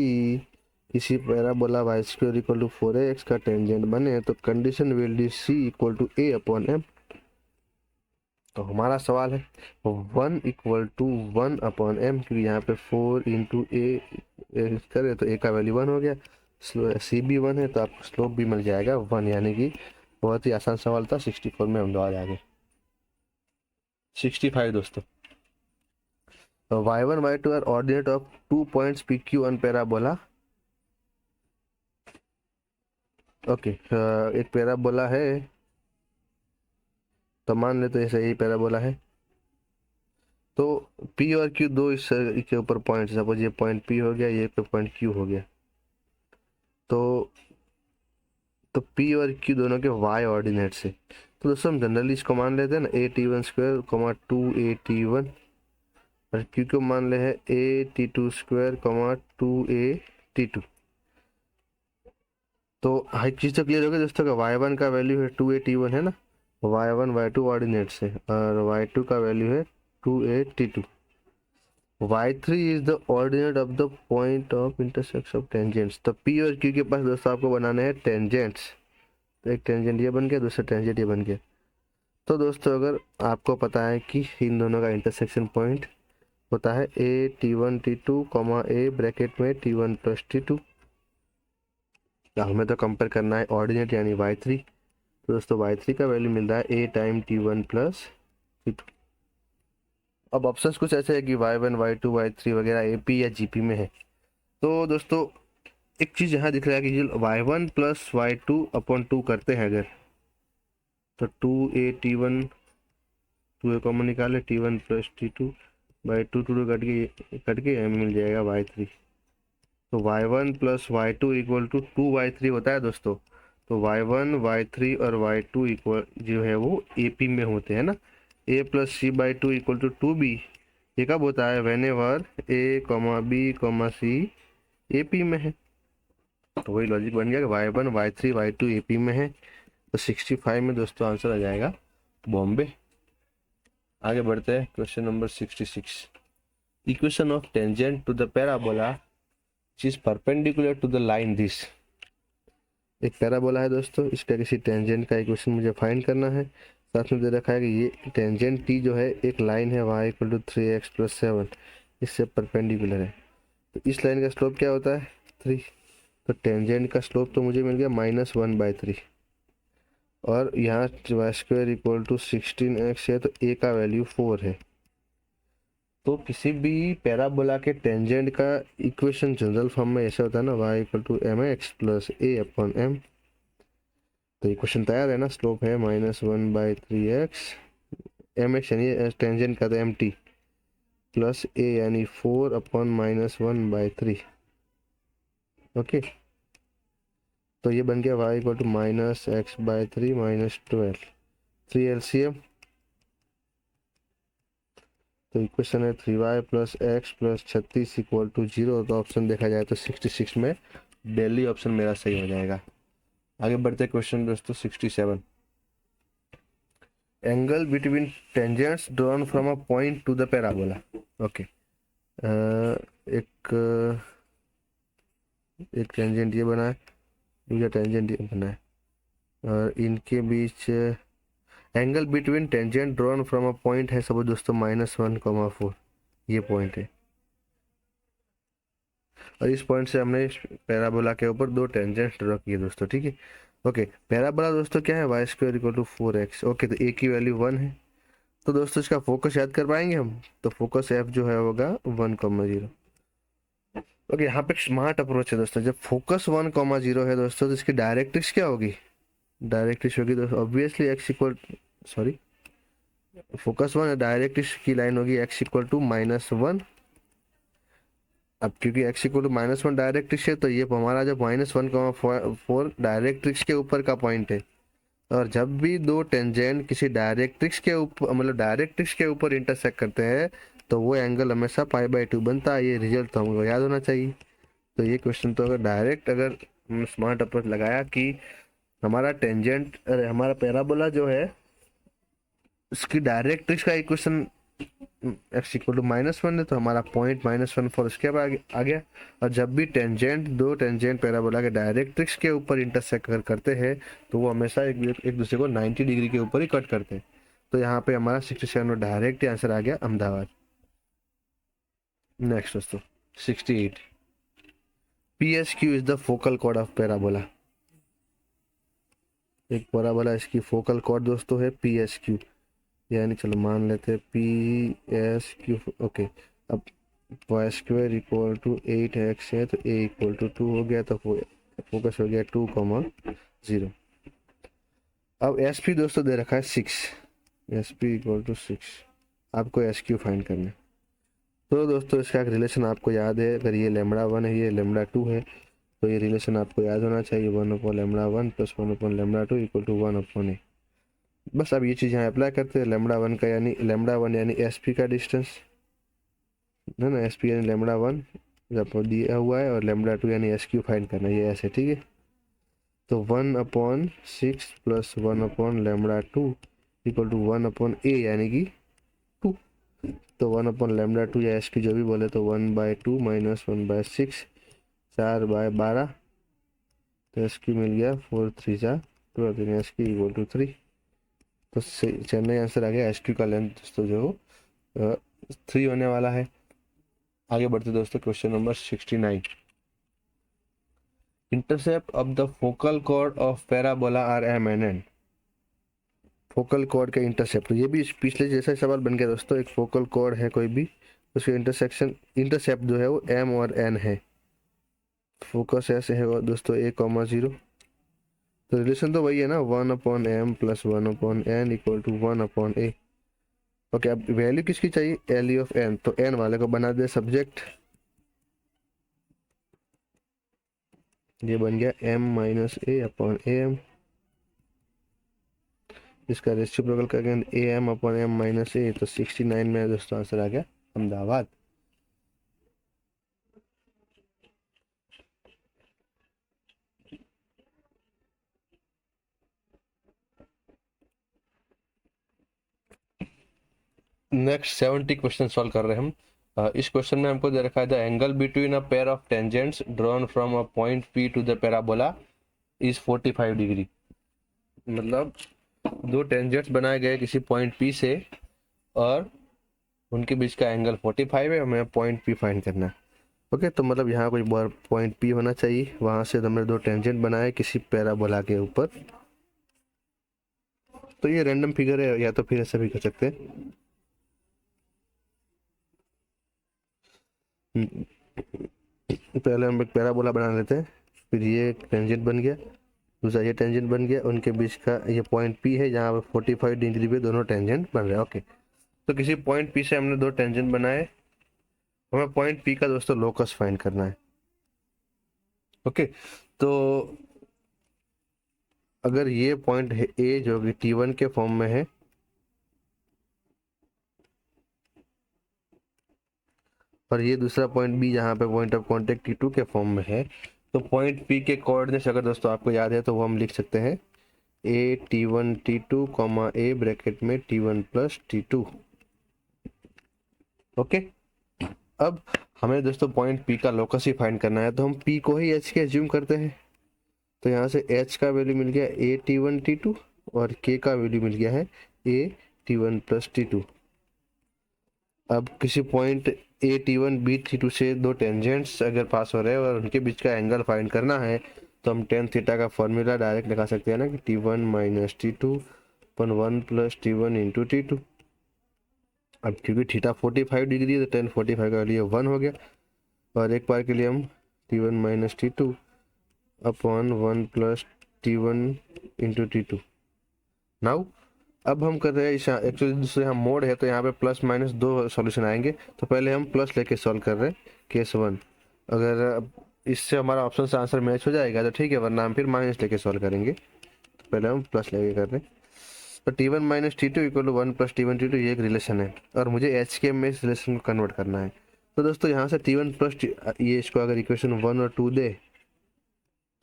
किसी पैराबोला y² = 4ax का टेंजेंट बने तो condition will be c = a/m। तो हमारा सवाल है 1 = 1/m, क्योंकि यहाँ पे 4 × a करे तो a का वैल्यू 1 हो गया, सी भी 1 है तो आपको स्लोप भी मिल जाएगा 1, यानी कि बहुत ही आसान सवाल था। 64 में हम दो आ जाएंगे। 65 दोस्तों, y1 y2 are ordinate of 2 points pq on parabola okay, एक पैराबोला है, तो मान लेते हैं यही पैराबोला है। तो पी और क्यू दो इस के ऊपर पॉइंट, सपोज ये पॉइंट पी हो गया, ये पॉइंट क्यू हो गया। तो पी और क्यू दोनों के वाई ऑर्डिनेट से, तो दोस्तों हम जनरली इसको मान लेते हैं ना a t1 square comma 2a t1, और क्यू को मान ले है a t2 square comma 2a t2। तो हर चीज़ तो क्लियर हो गई दोस्तों का y1 का वैल्यू है 2a t1 है ना, y1 y2 ऑर्डिनेट से, और y2 का वैल्यू है 2a t2। y3 is the ordinate of the point of intersection of tangents. तो p और q के पास दोस्तों आपको बनाने हैं टेंजेंट्स। तो एक टेंजेंट ये बन गया, दूसरा टेंजेंट ये बन गया। तो दोस्तों अगर आपको पता है कि इन दोनों का इंटरसेक्शन पॉइंट होता है a t1 t2 comma a bracket में t1 प्लस t2, हमें तो कंपेयर करना है ऑर्डिनेट यानी y3। तो दोस्तों y3 का वैल्यू मिल रहा है a time t1 plus t2। अब ऑप्शंस कुछ ऐसे है कि y1 y2 y3 वगैरह AP या GP में है। तो दोस्तों एक चीज़ यहाँ दिख रहा है कि y1 प्लस y2 अपॉन 2 करते हैं अगर, तो 2a t1, 2a कॉमन निकाले, t1 plus t2 by 2 cut के हमें मिल जाएगा y3। तो y1 plus y2 equal to 2y3 होता है दोस्तों। तो y1 y3 और y2 इक्वल जो है वो AP में होते हैं ना, a plus c by 2 equal to 2b। ये कब होता है? Whenever a, b, c AP में है। तो वही लॉजिक बन गया कि y1 y3 y2 AP में है। तो 65 में दोस्तों आंसर आ जाएगा बॉम्बे। आगे बढ़ते हैं, question number 66। Equation of tangent to the parabola which is perpendicular to the line this. एक पैराबोला है दोस्तों, इसका किसी टेंजेंट का इक्वेशन मुझे फाइंड करना है। साथ में दे रखा है कि ये टेंजेंट टी जो है एक लाइन है y equal to 3x plus 7, इससे परपेंडिकुलर है। तो इस लाइन का स्लोप क्या होता है? 3। तो टेंजेंट का स्लोप तो मुझे मिल गया -1/3, और यहाँ Y square equal to 16x है, तो a का वैल्यू 4 है। तो किसी भी पैराबोला के टेंजेंट का इक्वेशन जनरल फॉर्म में ऐसा होता है ना, y equal to mx plus a/m। तो इक्वेशन तैयार है ना, स्लोप है -1/3x, mx यानी टेंजेंट का तो mt, प्लस a यानी 4/-1/3। ओके, तो ये बन गया y equal to -x/3 -12, 3 LCM। तो इक्वेशन है 3y plus x plus 36 equal to 0। तो ऑप्शन देखा जाए तो 66 में दिल्ली ऑप्शन मेरा सही हो जाएगा। आगे बढ़ते क्वेश्चन दोस्तों 67। Angle between tangents drawn from a point two the parabola. Okay, एक टेंजेंट ये बना है, दूसरा टेंजेंट ये बना है, और इनके बीच angle between tangent drawn from a point है सपोज दोस्तों -1,4, ये पॉइंट है, और इस पॉइंट से हमने पैराबोला के ऊपर दो टेंजेंट ड्रॉ किए दोस्तों। ठीक है, ओके। पैराबोला दोस्तों क्या है? Y square equal to 4x। ओके, तो a की वैल्यू 1 है। तो दोस्तों इसका फोकस याद कर पाएंगे हम? तो फोकस f जो है होगा 1,0। ओके, यहाँ पे एक स्मार्ट अप्रोच है दोस्तों। जब फोकस 1,0 है दोस्तों, तो इसकी डायरेक्ट्रिक्स क्या होगी? डायरेक्ट्रिक्स होगी दोस्तों obviously x equal, sorry, focus 1 directrix की लाइन होगी x इक्वल टू -1। अब क्योंकि x इक्वल टू -1 डायरेक्ट्रिक्स है, तो ये हमारा जब -1,4 डायरेक्ट्रिक्स के ऊपर का पॉइंट है। और जब भी दो टेंजेंट किसी डायरेक्ट्रिक्स के ऊपर, मतलब डायरेक्ट्रिक्स के ऊपर इंटरसेक्ट करते हैं, तो वो एंगल हमेशा π/2 बनता है। ये रिजल्ट तो हमको याद होना चाहिए। तो ये क्वेश्चन तो अगर डायरेक्ट अगर स्मार्ट अप्रोच लगाया कि हमारा टेंजेंट, अरे हमारा पैराबोला जो है उसकी डायरेक्ट्रिक्स का इक्वेशन x इक्वल टू -1 है, तो हमारा पॉइंट -1,4 उसके बाद आ गया। और जब भी दो टेंजेंट पैराबोला के डायरेक्ट्रिक्स के ऊपर इंटरसेक्ट करते हैं, तो वो हमेशा एक दूसरे को 90 डिग्री के ऊपर ही कट करते हैं। तो यहाँ पे हमारा 67 में डायरेक्ट आंसर आ गया अहमदाबाद। नेक्स्ट दोस्तों 68। PSQ is the focal chord of parabola. एक पैराबोला, इसकी फोकल कॉर्ड दोस्तों है PSQ, यानी चलो मान लेते हैं PSQ। ओके, अब Y square equal to 8x है, तो a इक्वल टू 2 हो गया, तो फोकस हो गया 2, 0। अब एस पी दोस्तों दे रखा है 6, एस पी इक्वल टू 6, आपको एस क्यू फाइंड करना है। तो दोस्तों इसका एक रिलेशन आपको याद है, अगर ये λ1 है, ये λ2 है, तो ये रिलेशन आपको याद होना चाहिए, 1/λ1 प्लस 1/λ2 इक्वल टू 1/a। बस अब ये चीज़ यहाँ अप्लाई करते हैं, λ1 का यानी λ1 यानी एस पी का डिस्टेंस है ना, एस पी यानी λ1 जब दिया हुआ है, और λ2 यानी एस क्यू फाइंड करना है, ये ऐसे ठीक है। तो 1/6 प्लस 1/λ2 इक्वल टू 1/a यानी कि 2। तो 1/λ2 या एस क्यू जो भी बोले, तो 1/2 माइनस 1/6, 4/12, तो एस क्यू मिल गया 4 3 जा 12, एस क्यू इक्वल टू 3। तो चेन्नई आंसर आ गया, एस क्यू का लेंथ दोस्तों जो 3 होने वाला है। आगे बढ़ते दोस्तों, question number 69। Intercept of the focal chord of parabola are M N N. Focal chord के इंटरसेप्ट, ये भी पिछले जैसा सवाल बन गया दोस्तों। एक फोकल कॉर्ड है कोई भी, उसके इंटरसेप्ट जो है वो एम और एन है। फोकस ऐसे है दोस्तों a,0, तो रिलेशन तो वही है ना, 1/m plus 1/n equal to 1/a। Okay, अब वैल्यू किसकी चाहिए, एल ऑफ एन, तो एन वाले को बना दे सब्जेक्ट, ये बन गया m-a/am। इसका रेसिप्रोकल करेंगे am/m-a, तो 69 में दोस्तों आंसर आ गया अहमदाबाद। नेक्स्ट 70 क्वेश्चन सॉल्व कर रहे हैं हम। इस क्वेश्चन में हमको दे रखा है the angle between a pair of tangents drawn from a point P to the parabola is 45 degree. मतलब दो टेंजेंट्स बनाए गए किसी पॉइंट पी से, और उनके बीच का एंगल 45 है, हमें पॉइंट पी फाइंड करना है। ओके, तो मतलब यहाँ कोई पॉइंट पी होना चाहिए, वहां से हमने दो टेंजेंट बनाए किसी पैराबोला के ऊपर। तो ये रैंडम फिगर है, या तो फिर ऐसा भी कर सकते हैं। पहले हम एक पैराबोला बना लेते हैं, फिर ये एक टेंजेंट बन गया, दूसरा ये टेंजेंट बन गया, उनके बीच का ये पॉइंट पी है जहाँ पे 45 डिग्री पे दोनों टेंजेंट बन रहे हैं। ओके, तो किसी पॉइंट पी से हमने दो टेंजेंट बनाए, हमें पॉइंट पी का दोस्तों लोकस फाइंड करना है। ओके, तो अगर ये पॉइंट है ए जो कि T1 के फॉर्म में है, और ये दूसरा पॉइंट बी जहाँ पे पॉइंट ऑफ कांटेक्ट T2 के फॉर्म में है, तो पॉइंट पी के कोऑर्डिनेट्स अगर दोस्तों आपको याद है तो वो हम लिख सकते हैं ए T1 T2 comma A bracket में T1 प्लस T2। ओके, अब हमें दोस्तों पॉइंट पी का लोकस ही फाइंड करना है, तो हम पी को ही एच के एज्यूम करते हैं। तो यहाँ से एच का वैल्यू मिल गया ए T1 T2, और के का वैल्यू मिल गया है ए T1 प्लस T2। अब किसी point A T1 B T2 से दो टेंजेंट्स अगर पास हो रहे हैं और उनके बीच का एंगल फाइंड करना है, तो हम टेन थीटा का फॉर्मूला डायरेक्ट लगा सकते हैं ना, कि T1 माइनस T2 अपन 1 प्लस T1 इंटू T2। अब क्योंकि थीटा 45 डिग्री है, तो टेन 45 का वैल्यू 1 हो गया, और एक बार के लिए हम T1 minus T2 upon 1 plus T1 into T2। Now अब हम कर रहे हैं एक्चुअली दूसरे यहाँ मोड है, तो यहाँ पे प्लस माइनस दो सॉल्यूशन आएंगे, तो पहले हम प्लस लेके सॉल्व कर रहे हैं केस 1। अगर इससे हमारा ऑप्शन से आंसर मैच हो जाएगा तो ठीक है, वरना हम फिर माइनस लेके सॉल्व करेंगे। तो पहले हम प्लस लेके कर रहे हैं, तो T1 minus T2 equal to 1 plus T1 T2, ये एक रिलेशन है, और मुझे एच के में इस रिलेशन को कन्वर्ट करना है। तो दोस्तों यहाँ से T1 प्लस ये इसको अगर इक्वेशन 1 और 2 दे,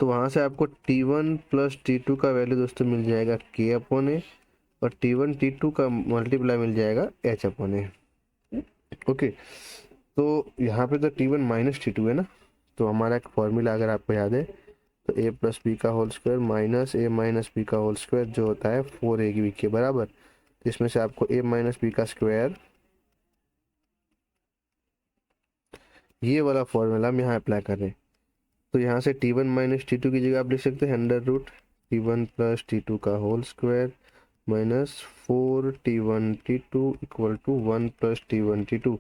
तो वहाँ से आपको T1 प्लस T2 का वैल्यू दोस्तों मिल जाएगा k/a, और T1 T2 का मल्टीप्लाई मिल जाएगा h/a। ओके, तो यहाँ पे तो T1 माइनस T2 है ना, तो हमारा एक फॉर्मूला अगर आपको याद है, तो a प्लस बी का whole square minus a minus B का होल स्क्वायर जो होता है 4a के बराबर। तो इसमें से आपको a माइनस बी का स्क्वायर, ये वाला फॉर्मूला हम यहाँ अप्लाई कर रहे हैं। तो यहाँ से T1 माइनस T2 की जगह आप लिख सकते हैं under root T1 plus T2 का whole square minus 4T1 T2 equal to 1 plus T1 T2।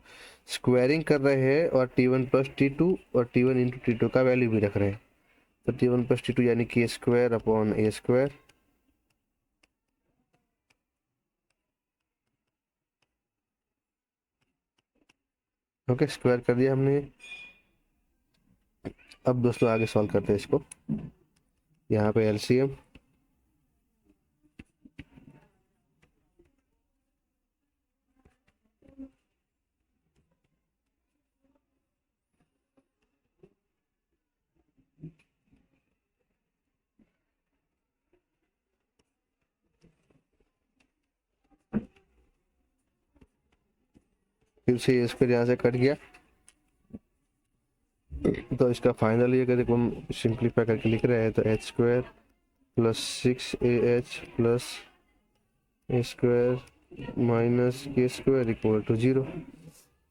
Squaring कर रहे हैं और T1 प्लस T2 और T1 इंटू T2 का वैल्यू भी रख रहे हैं। तो T1 प्लस T2 यानी के स्क्वायर अपॉन ए स्क्वायर। ओके, स्क्वायर कर दिया हमने। अब दोस्तों आगे सॉल्व करते हैं इसको। यहाँ पे एलसीएम, फिर से इस पर यहाँ से कट गया, तो इसका फाइनली अगर हम सिंप्लीफाई करके लिख रहे हैं तो h square plus 6AH plus a square minus k square equal to 0।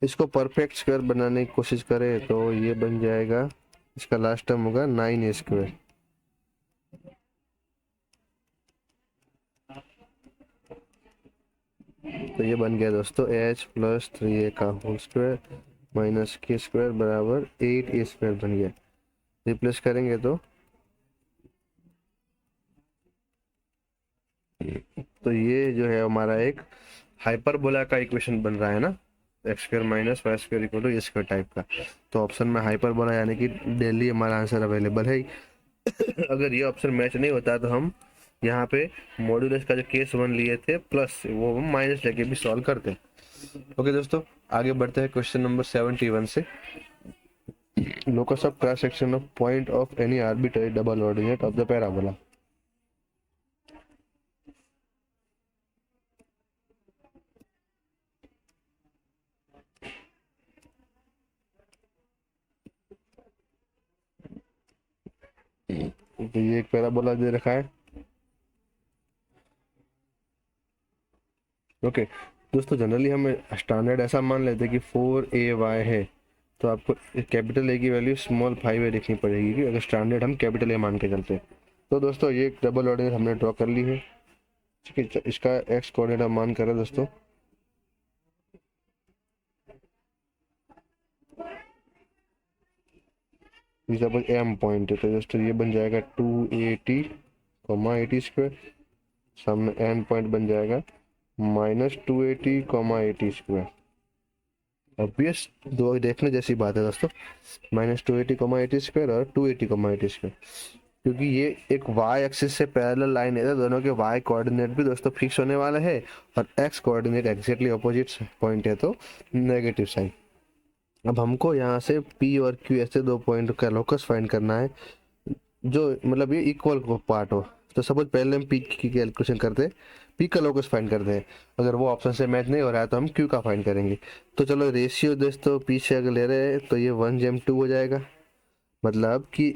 इसको परफेक्ट स्क्वायर बनाने की कोशिश करें तो ये बन जाएगा, इसका लास्ट टर्म होगा 9A स्क्वायर। तो ये बन गया दोस्तों एच प्लस 3A का whole square minus k square बराबर 8A स्क्वायर बन गया। रिप्लेस करेंगे तो ये जो है हमारा एक हाइपरबोला का इक्वेशन बन रहा है ना, X square minus Y square equal to A square type का। तो ऑप्शन में हाइपरबोला यानी कि डेली हमारा आंसर अवेलेबल है। अगर ये ऑप्शन मैच नहीं होता तो हम यहाँ पे मॉड्यूलस का जो केस 1 लिए थे प्लस वो हम माइनस लेके भी सॉल्व करते। ओके दोस्तों, आगे बढ़ते हैं क्वेश्चन नंबर 71 से। Locus of cross section of point of any arbitrary double ordinate of the parabola. तो ये एक पैराबोला दे रखा है। ओके दोस्तों, जनरली हम स्टैंडर्ड ऐसा मान लेते हैं कि 4AY है, तो आपको कैपिटल ए की वैल्यू स्मॉल 5A लिखनी पड़ेगी कि अगर स्टैंडर्ड हम कैपिटल ए मान के चलते हैं। तो दोस्तों ये एक डबल ऑर्डिनेट हमने ड्रॉ कर ली है। ठीक है, इसका एक्स कोऑर्डिनेट हम मान कर रहे हैं दोस्तों। सपोज एम पॉइंट है तो दोस्तों ये बन जाएगा 280 80 स्क्वायर, सामने एन पॉइंट बन जाएगा माइनस 280 80 स्क्वायर। ऑब्वियस दो देखने जैसी बात है दोस्तों, माइनस 280 80 स्क्वायर और 280 80 स्क्वायर, क्योंकि ये एक वाई एक्सिस से पैरेलल लाइन है तो दोनों के वाई कोऑर्डिनेट भी दोस्तों फिक्स होने वाला है और x coordinate exactly opposite point है तो नेगेटिव साइन। अब हमको यहाँ से पी और क्यू ऐसे दो पॉइंट का लोकस फाइंड करना है जो मतलब ये इक्वल पार्ट हो। तो सपोज पहले हम पी की कैलकुलेशन करते हैं, पी का लोकस फाइंड करते हैं। अगर वो ऑप्शन से मैच नहीं हो रहा है तो हम क्यू का फाइंड करेंगे। तो चलो रेशियो दोस्तों पी से अगर ले रहे हैं तो ये 1:2 हो जाएगा, मतलब कि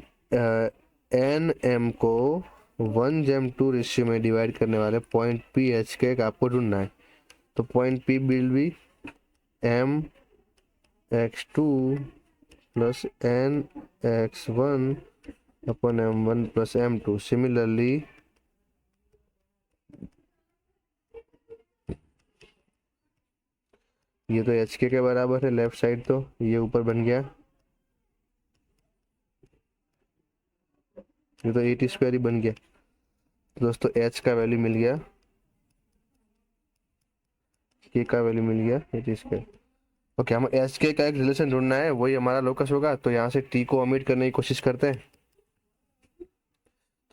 एन एम को 1:2 रेशियो में डिवाइड करने वाले पॉइंट पी एच के आपको ढूंढना है। तो point P will be M x2 plus N x1 upon m1 plus m2। Similarly ये तो एच के बराबर है लेफ्ट साइड, तो ये ऊपर बन गया, ये तो 80 स्क्वायर ही बन गया। तो दोस्तों एच का वैल्यू मिल गया, के का वैल्यू मिल गया 80 स्क्वायर। ओके, हम एच के का एक रिलेशन ढूंढना है, वही हमारा लोकस होगा। तो यहाँ से टी को ओमिट करने की कोशिश करते हैं।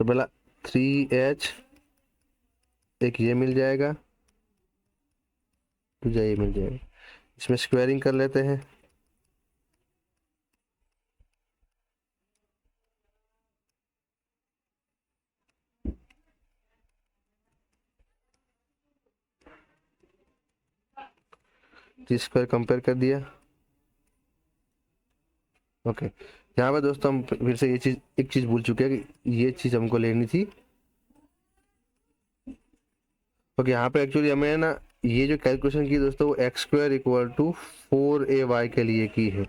तो पहला 3H, एक ये मिल जाएगा, दूसरा ये मिल जाएगा, इसमें स्क्वायरिंग कर लेते हैं। जी स्क्वायर कंपेयर कर दिया। ओके, यहाँ पे दोस्तों हम फिर से ये चीज एक चीज भूल चुके हैं कि ये चीज हमको लेनी थी। ओके, यहाँ पे एक्चुअली हमें ना ये जो कैलकुलेशन की दोस्तों वो x square equal to 4AY के लिए की है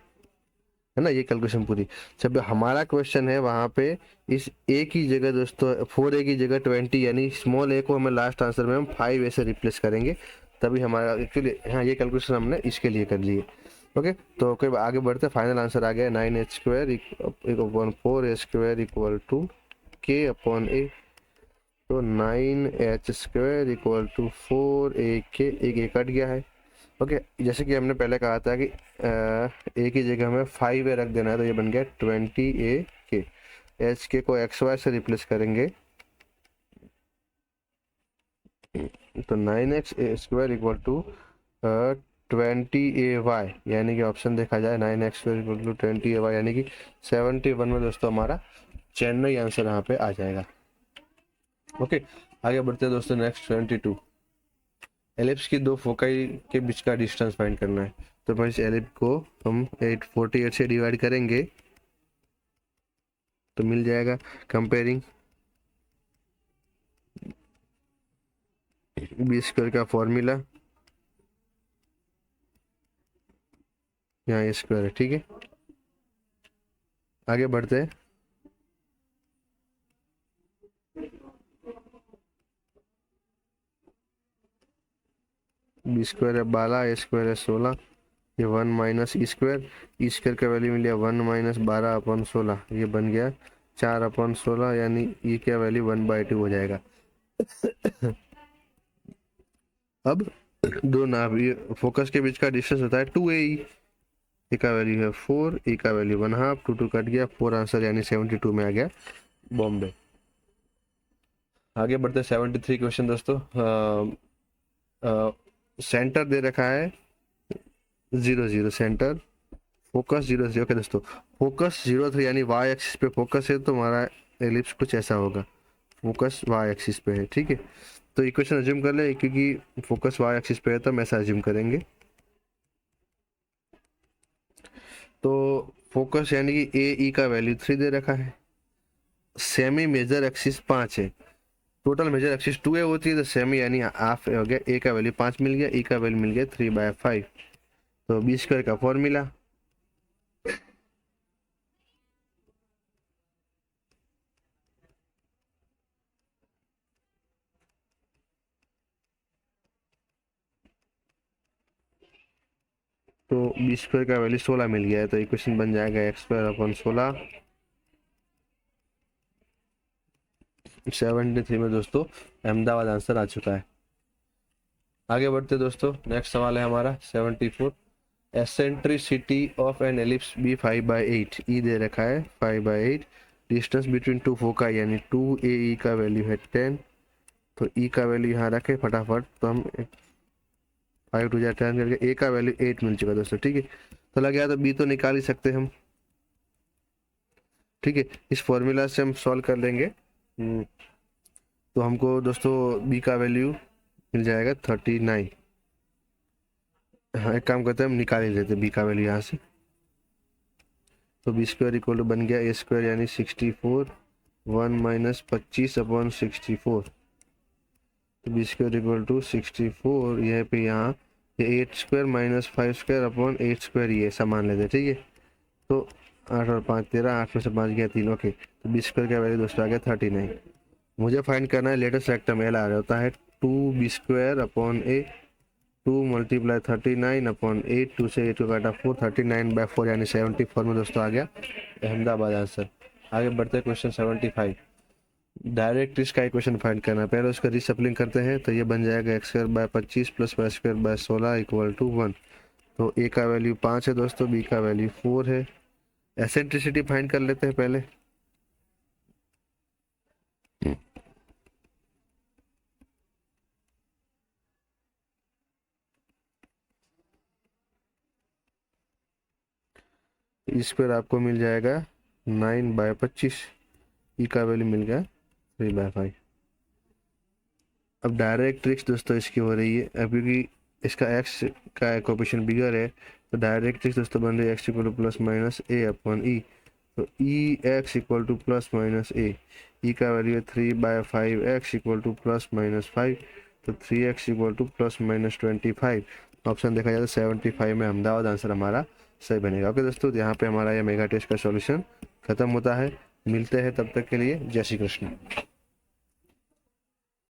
ना, ये कैलकुलेशन पूरी। जब हमारा क्वेश्चन है वहां पे इस ए की जगह दोस्तों 4A की जगह 20 यानी स्मॉल ए को हमें लास्ट आंसर में हम 5A से रिप्लेस करेंगे, तभी हमारा एक्चुअली हाँ ये कैलकुलेशन हमने इसके लिए कर लिए। ओके, तो कोई आगे बढ़ते, फाइनल आंसर आ गया 9h² = 4a² = k/a। तो 9h² = 4ak, एक a कट गया है। ओके, जैसे कि हमने पहले कहा था कि a की जगह हमें 5a रख देना है, तो ये बन गया 20ak। एच के को xy से रिप्लेस करेंगे, तो 9x² = 20ay, यानी कि ऑप्शन देखा जाए 9x² = 20ay, यानी कि 71 में दोस्तों हमारा चेन्नई आंसर यहाँ पे आ जाएगा। ओके, आगे बढ़ते हैं दोस्तों। नेक्स्ट 22, एलिप्स की दो फोकाई के बीच का डिस्टेंस फाइंड करना है। तो भाई इस एलिप्स को हम 848 से डिवाइड करेंगे तो मिल जाएगा। कंपेयरिंग b² का फॉर्मूला यहाँ a² है, ठीक है। आगे बढ़ते हैं। b² है 12, a² है 16, ये 1 - e² का वैल्यू मिल गया 1 - 12/16, ये बन गया 4/16, यानी e का वैल्यू 1/2 हो जाएगा। अब दो नाभिक फोकस के बीच का डिस्टेंस होता है 2ae, ए का वैल्यू है 4, ए का वैल्यू 1/2, 2 कट गया, 4 आंसर यानी 72 में आ गया बॉम्बे। आगे बढ़ते 73 क्वेश्चन दोस्तों। सेंटर दे रखा है 0 0, सेंटर फोकस 0 0। ओके दोस्तों, फोकस 0 3 यानी वाई एक्सिस पे फोकस है, तो हमारा एलिप्स कुछ ऐसा होगा, फोकस वाई एक्सिस पे है, ठीक है। तो इक्वेशन अज्यूम कर ले, क्योंकि फोकस वाई एक्सिस पे है तो हम ऐसा अज्यूम करेंगे। तो फोकस यानी कि ए ई का वैल्यू 3 दे रखा है, सेमी मेजर एक्सिस 5 है, टोटल मेजर एक्सिस 2a होती है, तो सेमी यानी हाफ हो गया, ए का वैल्यू 5 मिल गया, ई का वैल्यू मिल गया 3/5। तो b² का फॉर्मूला तो b² का वैल्यू 16 मिल गया है, तो इक्वेशन बन जाएगा x²/16। 73 में दोस्तों अहमदाबाद आंसर आ चुका है। आगे बढ़ते दोस्तों, नेक्स्ट सवाल है हमारा 74, eccentricity of an ellipse be 5/8, E दे रखा है 5/8, डिस्टेंस बिटवीन टू फोका यानी 2ae का वैल्यू है 10, तो ई का वैल्यू यहाँ रखे फटाफट, तो हम 5 2 10 करके ए का वैल्यू 8 मिल चुका दोस्तों, ठीक है। तो लग गया, तो बी तो निकाल ही सकते हम, ठीक है। इस फॉर्मूला से हम सॉल्व कर लेंगे। तो हमको दोस्तों बी का वैल्यू मिल जाएगा 39। हाँ, एक काम करते हैं, हम निकाल ही लेते बी का वैल्यू यहाँ से। तो b² = बन गया a² यानी 64, 1 - 25/64, तो b² = 64, यह पे यहाँ ये 8² - 5²/8², ये समान लेते, ठीक है। तो 8 और 5 13, 8 में से 5 गया 3, ओके। तो b² का वैल्यू दोस्तों आ गया 39। मुझे फाइंड करना है लेटेस्ट रेक्टम, एल आ रहा होता है 2b²/a, 2 × 39/8, 2 से 8 को काटा 4, 39/4 यानी 74 में दोस्तों आ गया अहमदाबाद आंसर। आगे बढ़ते हैं क्वेश्चन 75, डायरेक्ट इसका इक्वेशन फाइंड करना है। पहले उसका रीसप्लिंग करते हैं, तो ये बन जाएगा x² / 25 + y² / 16 = 1। तो a का वैल्यू 5 है दोस्तों, b का वैल्यू 4 है। एसेंट्रिसिटी फाइंड कर लेते हैं पहले। इस पर आपको मिल जाएगा 9/25, ई का वैल्यू मिल गया 3/5। अब डायरेक्ट ट्रिक्स दोस्तों इसकी हो रही है, अब क्योंकि इसका x का कोएफिशिएंट बिगर है, तो डायरेक्ट ट्रिक्स दोस्तों बन रही है x = +-a/e। तो x = +-a, e का वैल्यू है 3/5, x = +-5, तो 3x = +-25। ऑप्शन देखा जाए तो 75 में अहमदाबाद आंसर हमारा सही बनेगा। ओके दोस्तों, यहाँ पे हमारा यह मेगा टेस्ट का सॉल्यूशन खत्म होता है। मिलते हैं, तब तक के लिए जय श्री कृष्ण।